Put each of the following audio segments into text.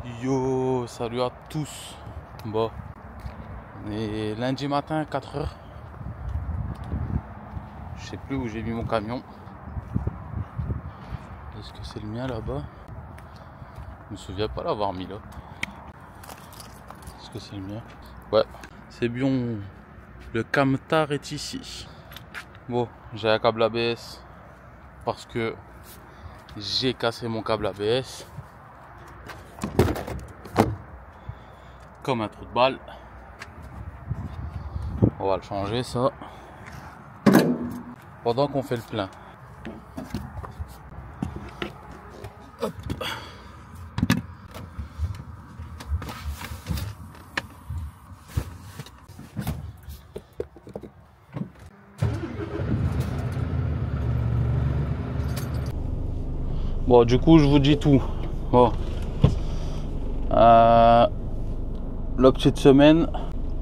Yo, salut à tous. Bon, on est lundi matin, 4h. Je sais plus où j'ai mis mon camion. Est-ce que c'est le mien là-bas? Je me souviens pas l'avoir mis là. Est-ce que c'est le mien? Ouais, c'est bien. Le camtar est ici. Bon, j'ai un câble ABS parce que j'ai cassé mon câble ABS. Comme un trou de balle. On va le changer ça pendant qu'on fait le plein. Hop. Bon, du coup je vous dis tout. Bon, la petite semaine,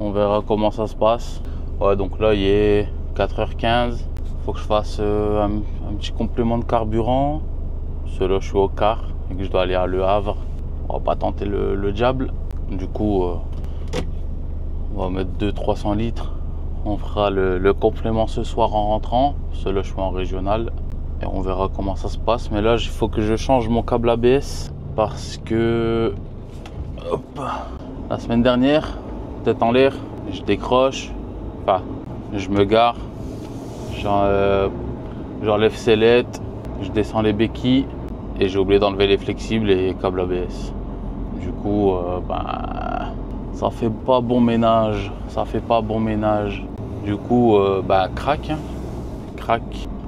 on verra comment ça se passe. Ouais, donc là il est 4h15. Faut que je fasse un petit complément de carburant. Parce que là je suis au quart et que je dois aller à Le Havre. On va pas tenter le diable. Du coup, on va mettre 200-300 litres. On fera le complément ce soir en rentrant. Parce que là je suis en régional. Et on verra comment ça se passe. Mais là il faut que je change mon câble ABS. Parce que hop, la semaine dernière, tête en l'air, je décroche. Enfin, je me gare. J'enlève sellette, je descends les béquilles et j'ai oublié d'enlever les flexibles et câbles ABS. Du coup, ça fait pas bon ménage. Ça fait pas bon ménage. Du coup, crac.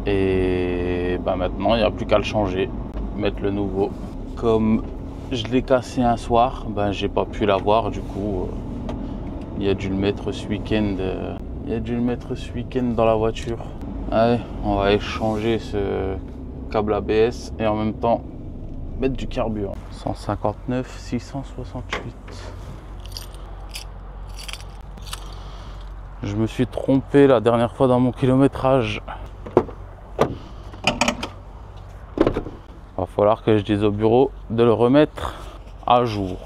Et maintenant, il n'y a plus qu'à le changer, mettre le nouveau. Comme je l'ai cassé un soir, j'ai pas pu l'avoir. Du coup, il a dû le mettre ce week-end. Dans la voiture. Allez, on va échanger ce câble ABS et en même temps mettre du carburant. 159 668. Je me suis trompé la dernière fois dans mon kilométrage. Va falloir que je dise au bureau de le remettre à jour.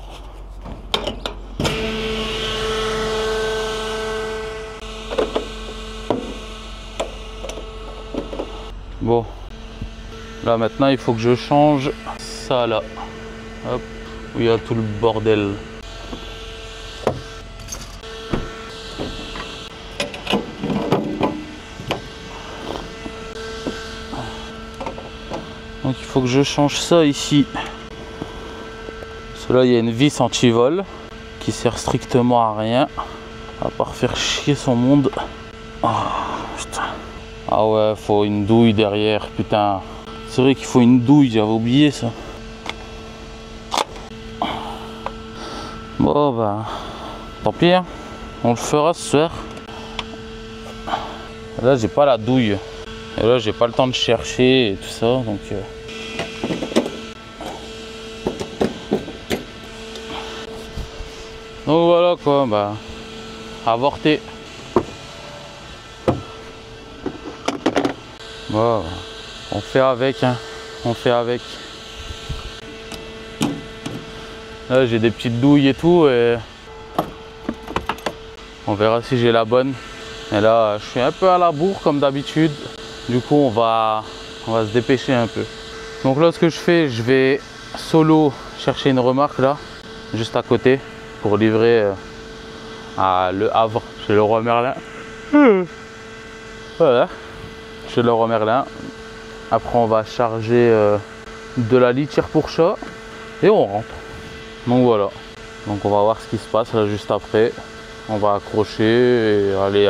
Bon, là maintenant il faut que je change ça là. Hop, où il y a tout le bordel. Donc il faut que je change ça ici. Parce que là il y a une vis anti-vol qui sert strictement à rien, à part faire chier son monde. Oh, putain. Ah ouais, faut une douille derrière, putain. C'est vrai qu'il faut une douille, j'avais oublié ça. Bon tant pis, hein. On le fera ce soir. Là j'ai pas la douille. Et là j'ai pas le temps de chercher et tout ça, donc... Donc voilà quoi, avorté. Bon, on fait avec, hein. On fait avec. Là j'ai des petites douilles et tout et on verra si j'ai la bonne. Et là je suis un peu à la bourre comme d'habitude. Du coup on va se dépêcher un peu. Donc là ce que je fais, je vais solo chercher une remorque là, juste à côté, pour livrer à Le Havre, chez Leroy Merlin. Voilà, chez Leroy Merlin. Après on va charger de la litière pour chat et on rentre. Donc voilà, donc on va voir ce qui se passe là juste après. On va accrocher et aller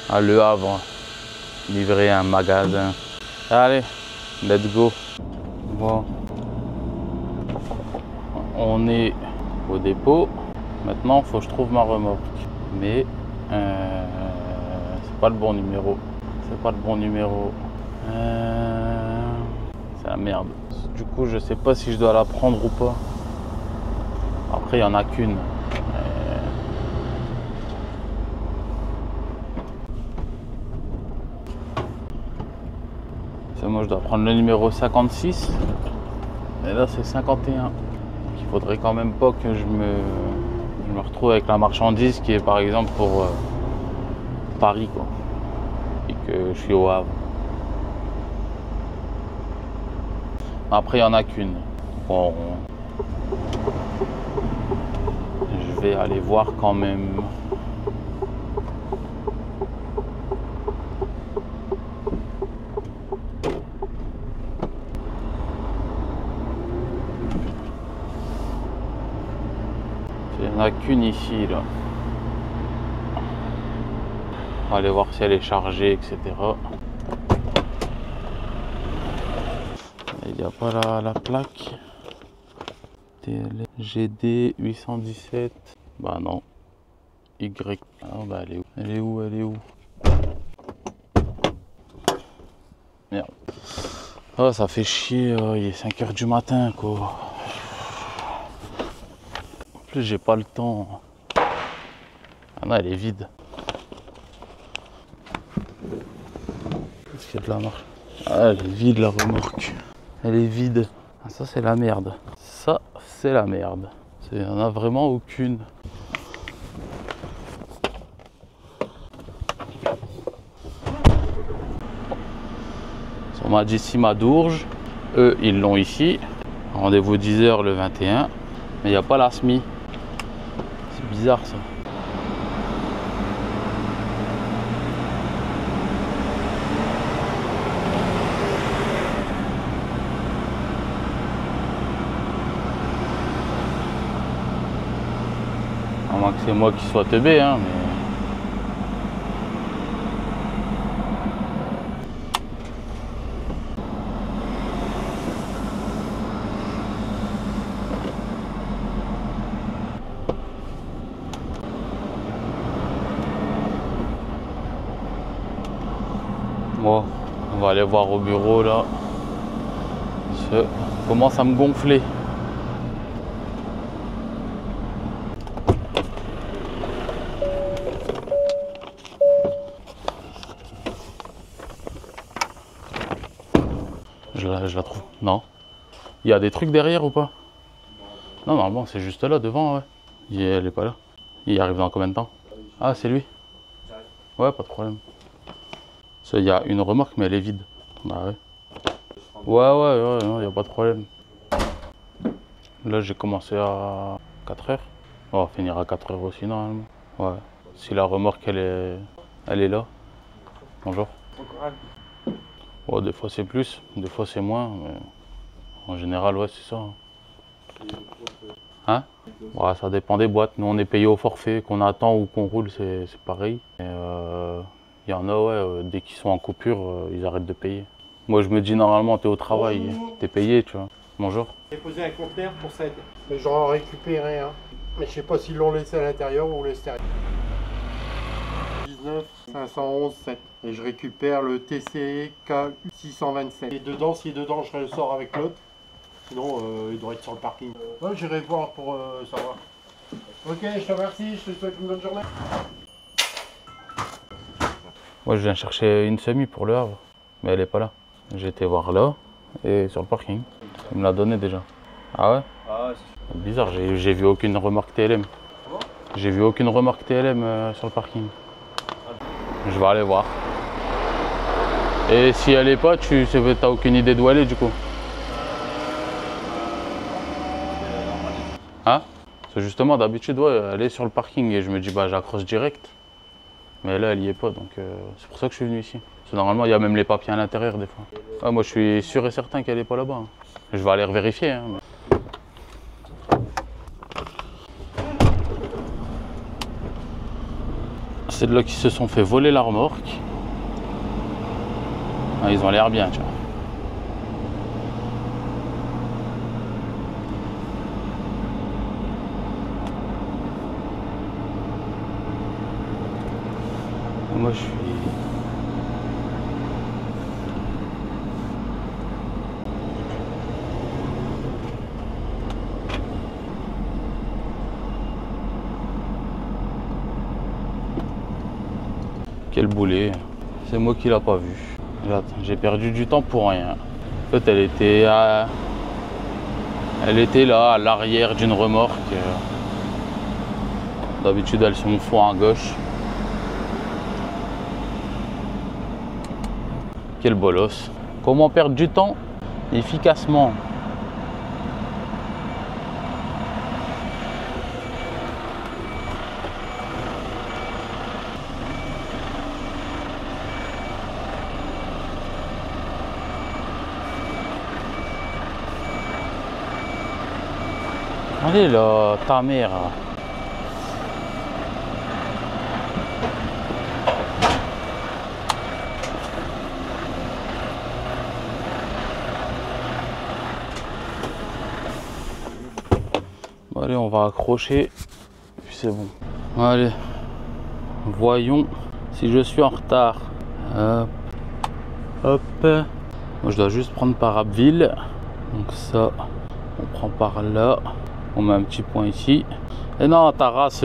à Le Havre, livrer un magasin. Allez, let's go. Bon, on est au dépôt. Maintenant il faut que je trouve ma remorque. Mais c'est pas le bon numéro. C'est la merde. Du coup je sais pas si je dois la prendre ou pas. Après il n'y en a qu'une. Moi je dois prendre le numéro 56. Et là c'est 51. qu'il faudrait quand même pas que je me retrouve avec la marchandise qui est par exemple pour Paris, quoi, et que je suis au Havre. Après, il n'y en a qu'une. Bon, je vais aller voir quand même. Il n'y en a qu'une ici, là. On va aller voir si elle est chargée, etc. Il n'y a pas la plaque. GD 817. Bah non. Y. Ah bah elle est où? Elle est où? Elle est où? Merde. Oh, ça fait chier, il est 5 h du matin, quoi. En plus, j'ai pas le temps. Ah non, elle est vide. Est-ce qu'il y a de la marche? Ah, elle est vide, la remorque. Elle est vide. Ah, ça, c'est la merde. Ça, c'est la merde. Il n'y en a vraiment aucune. On m'a dit Simadourge. Eux, ils l'ont ici. Rendez-vous 10 h le 21. Mais il n'y a pas la SMI. C'est bizarre, ça. À moins que c'est moi qui sois teubé, hein, mais... Bon, on va aller voir au bureau, là. Ça commence à me gonfler. Je la trouve. Non. Il y a des trucs derrière ou pas? Non, normalement, c'est juste là, devant, ouais. Elle est pas là. Il arrive dans combien de temps? Ah, c'est lui? Ouais, pas de problème. Il y a une remorque, mais elle est vide. Bah ouais. Ouais, non, il n'y a pas de problème. Là, j'ai commencé à 4 h. On va finir à 4 h aussi, normalement. Ouais. Si la remorque, elle est là. Bonjour. Ouais, des fois c'est plus, des fois c'est moins, mais en général, ouais, c'est ça. Hein? Ouais, ça dépend des boîtes. Nous, on est payé au forfait, qu'on attend ou qu'on roule, c'est pareil. Et y en a, ouais, dès qu'ils sont en coupure, ils arrêtent de payer. Moi, je me dis, normalement, t'es au travail, t'es payé, tu vois. Bonjour. J'ai posé un conteneur pour ça. Mais j'en récupéré un. Mais je sais pas s'ils l'ont laissé à l'intérieur ou l'extérieur. 19 511 7. Et je récupère le TCE K627. Et dedans, si dedans, je le sors avec l'autre. Sinon, il doit être sur le parking. Ouais, j'irai voir pour savoir. Ok, je te remercie, je te souhaite une bonne journée. Moi, je viens chercher une semi pour le Havre, mais elle est pas là. J'ai été voir là et sur le parking. Il me l'a donné déjà. Ah ouais? Ah ouais, c'est bizarre, j'ai vu aucune remorque TLM. J'ai vu aucune remorque TLM sur le parking. Je vais aller voir. Et si elle est pas, t'as aucune idée d'où elle est du coup? Hein? Parce que justement, d'habitude, ouais, elle est sur le parking et je me dis, bah j'accroche direct. Mais là, elle y est pas, donc c'est pour ça que je suis venu ici. Parce que normalement, il y a même les papiers à l'intérieur des fois. Ouais, moi, je suis sûr et certain qu'elle est pas là-bas. Hein. Je vais aller vérifier. Hein, mais... C'est de là qu'ils se sont fait voler la remorque. Ah, ils ont l'air bien, tu vois. Moi, je suis... Quel boulet. C'est moi qui l'a pas vu. J'ai perdu du temps pour rien. En fait, elle Elle était là, à l'arrière d'une remorque. D'habitude, elles sont au fond à gauche. Quel bolos. Comment perdre du temps efficacement? Allez là, ta mère. Bon, allez, on va accrocher, puis c'est bon. Allez, voyons si je suis en retard. Hop, hop. Moi, je dois juste prendre par Abbeville. Donc ça, on prend par là. On met un petit point ici. Et non, ta race.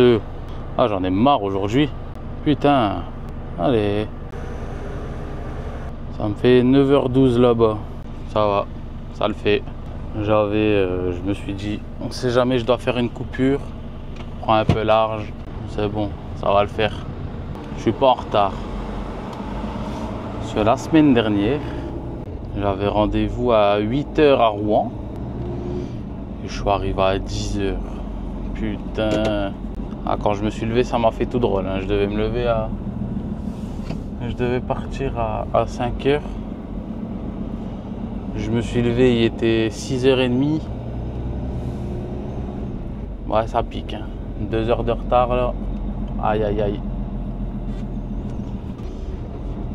Ah, j'en ai marre aujourd'hui. Putain. Allez. Ça me fait 9h12 là-bas. Ça va. Ça le fait. Je me suis dit, on sait jamais, je dois faire une coupure. Prends un peu large. C'est bon. Ça va le faire. Je suis pas en retard. Parce que la semaine dernière, j'avais rendez-vous à 8h à Rouen. Et je suis arrivé à 10h. Putain. Ah, quand je me suis levé, ça m'a fait tout drôle. Hein. Je devais me lever à... Je devais partir à 5h. Je me suis levé, il était 6h30. Ouais, ça pique. Hein. 2 heures de retard là. Aïe, aïe, aïe.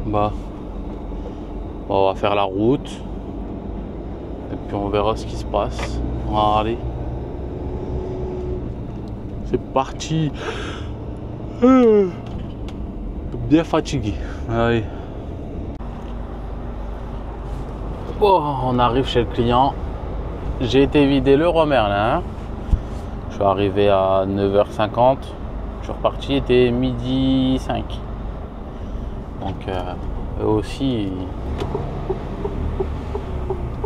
Bah. On va faire la route. Et puis on verra ce qui se passe. Allez. C'est parti. Bien fatigué. Allez. Oh, on arrive chez le client. J'ai été vider le Roi Merlin. Je suis arrivé à 9h50. Je suis reparti, il était 12h05. Donc eux aussi,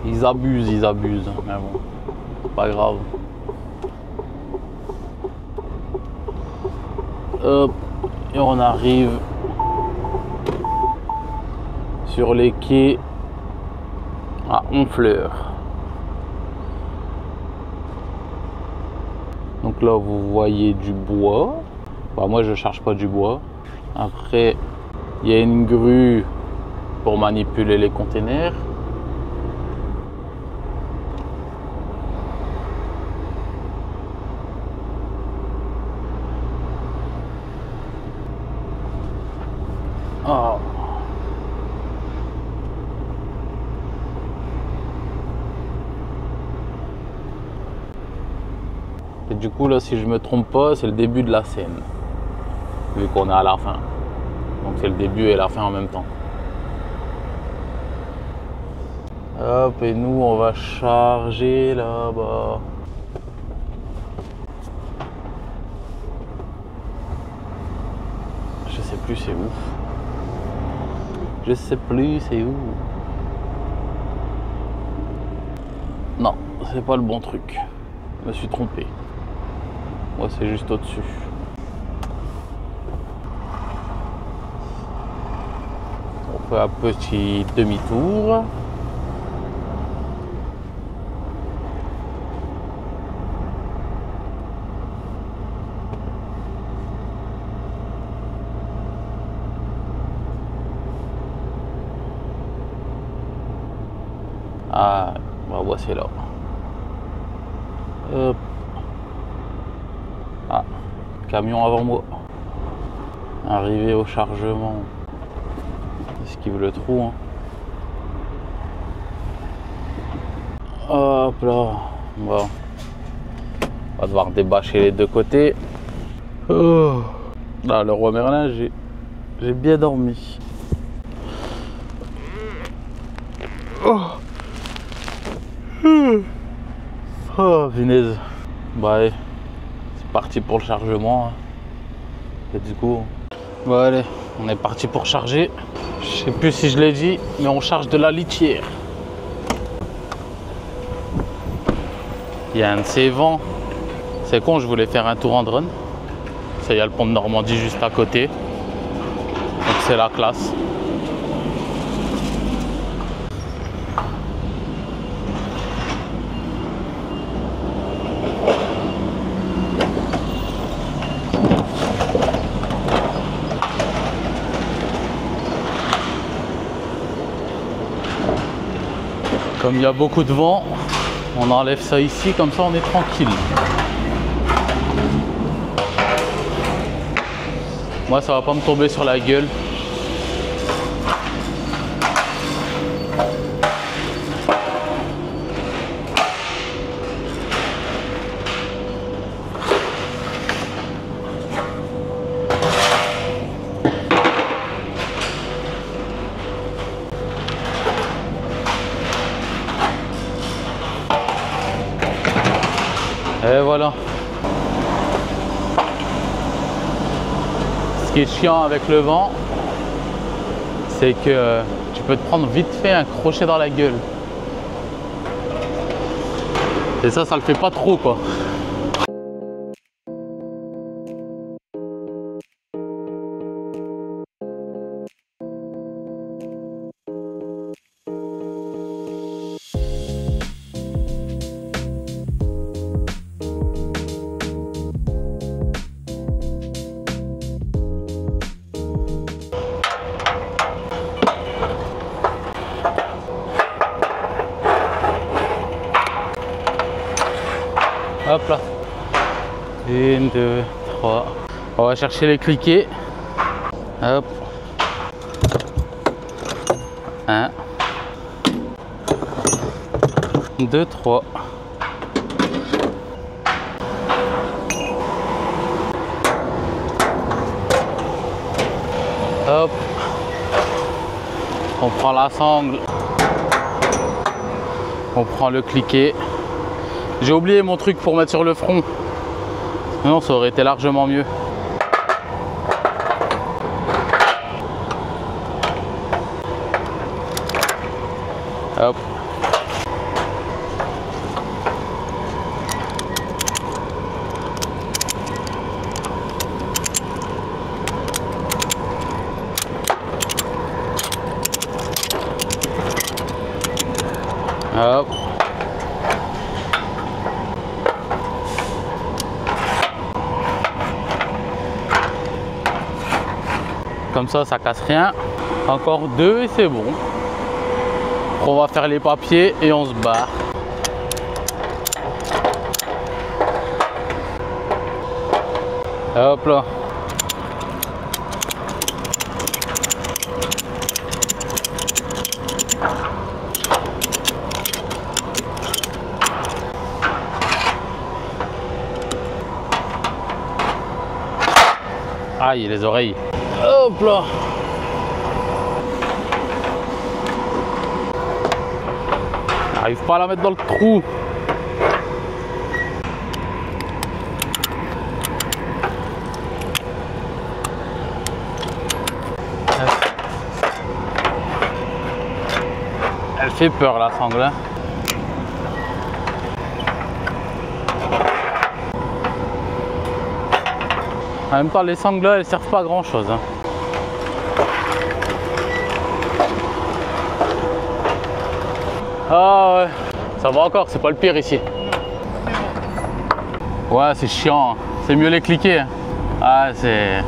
ils abusent. Mais bon, c'est pas grave. Hop, et on arrive sur les quais à Honfleur. Donc là vous voyez du bois. Bah, moi je charge pas du bois. Après il y a une grue pour manipuler les containers. Oh. Et du coup là, si je me trompe pas, c'est le début de la Seine, vu qu'on est à la fin. Donc c'est le début et la fin en même temps. Hop, et nous on va charger là-bas. Je sais plus c'est où. Je sais plus c'est où. Non, c'est pas le bon truc. Je me suis trompé. Moi c'est juste au-dessus. On fait un petit demi-tour. Ah, bah voici là. Hop. Ah, camion avant moi. Arrivé au chargement. Esquive le trou. Hein. Hop là. Bon. On va devoir débâcher les deux côtés. Oh. Là, le Roi Merlin, j'ai bien dormi. Oh. Oh, punaise. Bah, allez. C'est parti pour le chargement. Et du coup, bah, allez, on est parti pour charger. Je sais plus si je l'ai dit, mais on charge de la litière. Il y a un de ces vents. C'est con, je voulais faire un tour en drone. Ça, il y a le pont de Normandie juste à côté. Donc c'est la classe. Comme il y a beaucoup de vent, on enlève ça ici, comme ça on est tranquille. Moi ça va pas me tomber sur la gueule. Et voilà. Ce qui est chiant avec le vent, c'est que tu peux te prendre vite fait un crochet dans la gueule. Et ça le fait pas trop quoi. Hop là. 1, 2, 3. On va chercher les cliquets. Hop. 1, 2, 3. Hop. On prend la sangle. On prend le cliquet. J'ai oublié mon truc pour mettre sur le front. Non, ça aurait été largement mieux. Hop. Hop. Comme ça casse rien. Encore 2 et c'est bon. On va faire les papiers et on se barre. Hop là. Aïe, les oreilles. Hop là. J'arrive pas à la mettre dans le trou. Elle fait peur la sangle. Hein. En même temps, les sangles là, elles servent pas à grand chose. Hein. Ah ouais, ça va encore, c'est pas le pire ici. Ouais, c'est chiant, hein. C'est mieux les cliquer. Hein. Ah, c'est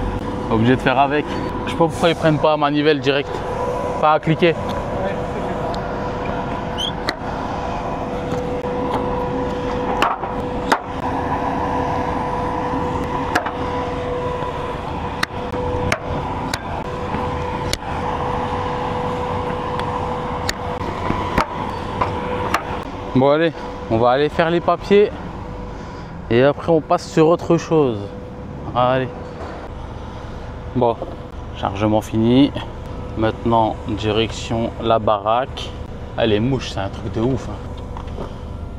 obligé de faire avec. Je sais pas pourquoi ils prennent pas à manivelle direct, pas à cliquer. Bon allez, on va aller faire les papiers et après on passe sur autre chose. Allez. Bon, chargement fini. Maintenant, direction la baraque. Ah, les mouches, c'est un truc de ouf. Hein.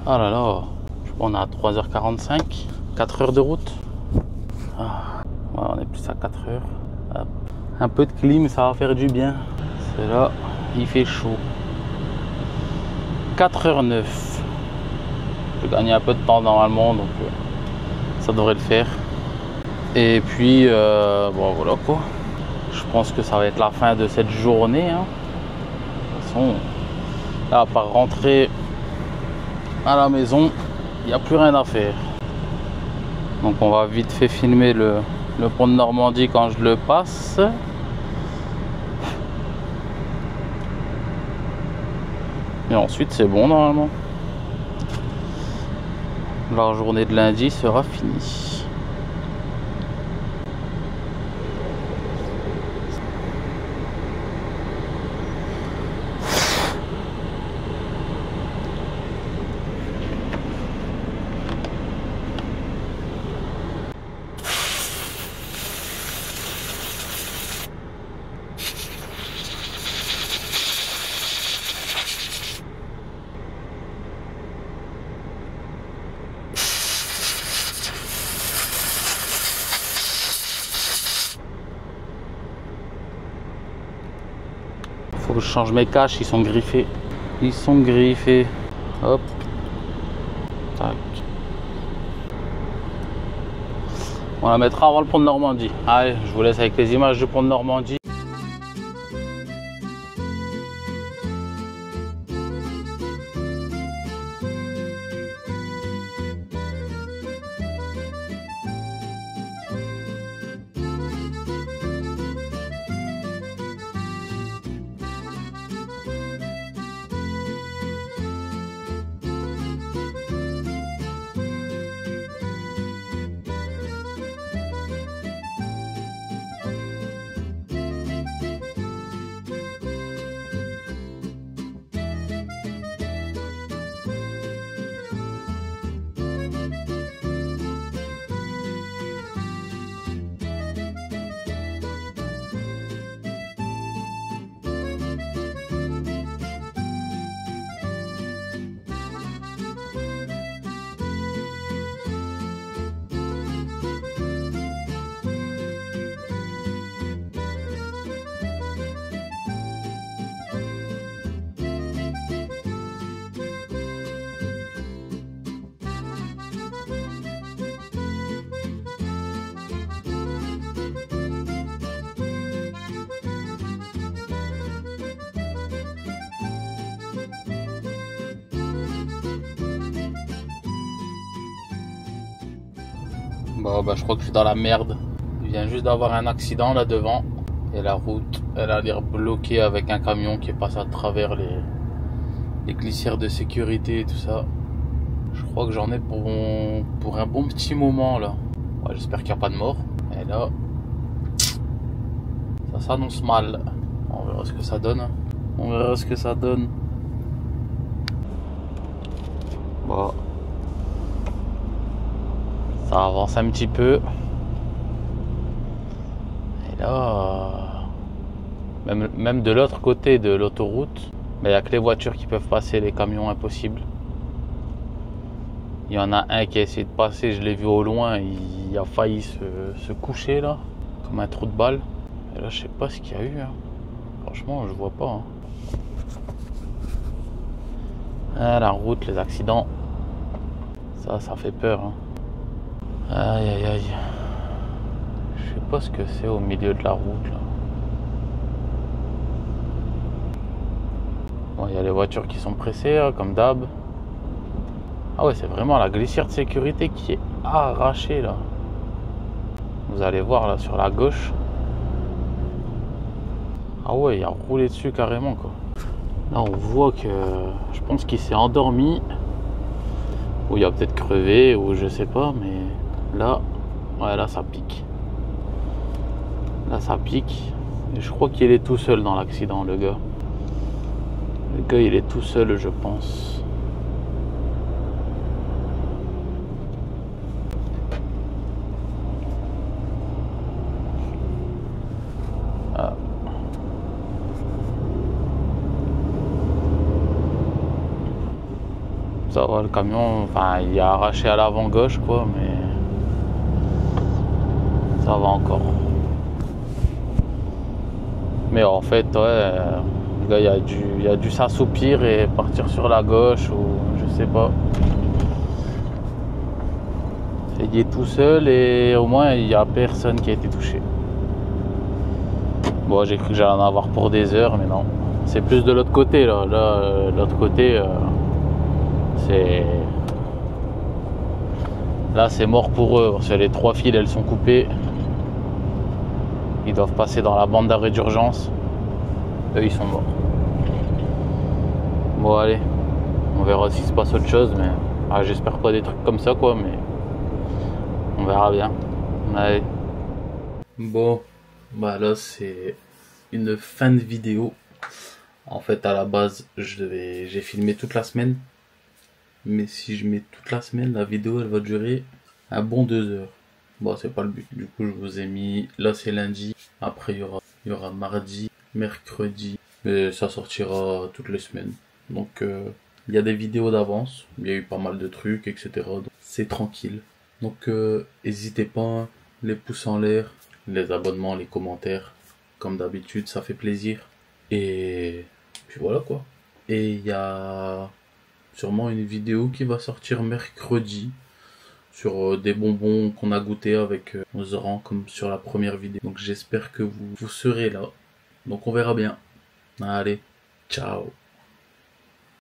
Oh là là, on est à 3h45, 4 heures de route. Ah, ouais, on est plus à 4 heures. Hop. Un peu de clim, ça va faire du bien. C'est là, il fait chaud. 4h09. Je vais gagner un peu de temps normalement, donc ça devrait le faire. Et puis, bon voilà quoi. Je pense que ça va être la fin de cette journée. Hein. De toute façon, là, à part rentrer à la maison, il n'y a plus rien à faire. Donc on va vite fait filmer le pont de Normandie quand je le passe. Et ensuite c'est bon normalement. La journée de lundi sera finie. Faut que je change mes caches, ils sont griffés. Ils sont griffés. Hop. Tac. On la mettra avant le pont de Normandie. Allez, je vous laisse avec les images du pont de Normandie. Bon, bah, je crois que je suis dans la merde. Il vient juste d'avoir un accident là devant. Et la route, elle a l'air bloquée avec un camion qui est passé à travers les glissières de sécurité et tout ça. Je crois que j'en ai pour un bon petit moment là. Ouais, j'espère qu'il n'y a pas de mort. Et là, ça s'annonce mal. On verra ce que ça donne. On verra ce que ça donne. Bon. Ça avance un petit peu. Et là, même de l'autre côté de l'autoroute, il n'y a que les voitures qui peuvent passer, les camions impossible. Il y en a un qui a essayé de passer, je l'ai vu au loin, il a failli se coucher là, comme un trou de balle. Et là, je sais pas ce qu'il y a eu. Hein. Franchement, je vois pas. Hein. Ah, la route, les accidents, ça fait peur. Hein. Aïe aïe aïe. Je sais pas ce que c'est au milieu de la route là. Bon, il y a les voitures qui sont pressées là, comme d'hab. Ah ouais, c'est vraiment la glissière de sécurité qui est arrachée là. Vous allez voir là sur la gauche. Ah ouais, il a roulé dessus carrément quoi. Là on voit que je pense qu'il s'est endormi. Ou il a peut-être crevé ou je sais pas, mais là, ouais, là ça pique. Là ça pique. Et je crois qu'il est tout seul dans l'accident, le gars. Le gars il est tout seul, je pense. Ah. Ça va, le camion, enfin il est arraché à l'avant gauche quoi, mais ça va encore. Mais en fait, ouais, le gars il a dû s'assoupir et partir sur la gauche ou je sais pas. Il est tout seul et au moins il n'y a personne qui a été touché. Bon, j'ai cru que j'allais en avoir pour des heures, mais non. C'est plus de l'autre côté là. L'autre côté, c'est... Là, c'est mort pour eux parce que les 3 fils, elles sont coupées. Ils doivent passer dans la bande d'arrêt d'urgence. Eux, ils sont morts. Bon, allez. On verra s'il se passe autre chose, mais j'espère pas des trucs comme ça, quoi, mais on verra bien. Allez. Bon, bah là, c'est une fin de vidéo. En fait, à la base, j'ai filmé toute la semaine. Mais si je mets toute la semaine, la vidéo, elle va durer un bon 2 heures. Bon, c'est pas le but. Du coup, je vous ai mis, là, c'est lundi. Après, il y aura mardi, mercredi. Mais ça sortira toutes les semaines. Donc, il y a des vidéos d'avance. Il y a eu pas mal de trucs, etc. Donc, c'est tranquille. Donc, n'hésitez pas, les pouces en l'air, les abonnements, les commentaires. Comme d'habitude, ça fait plaisir. Et puis voilà, quoi. Et il y a sûrement une vidéo qui va sortir mercredi sur des bonbons qu'on a goûté avec Zoran comme sur la première vidéo. Donc j'espère que vous serez là. Donc on verra bien. Allez, ciao.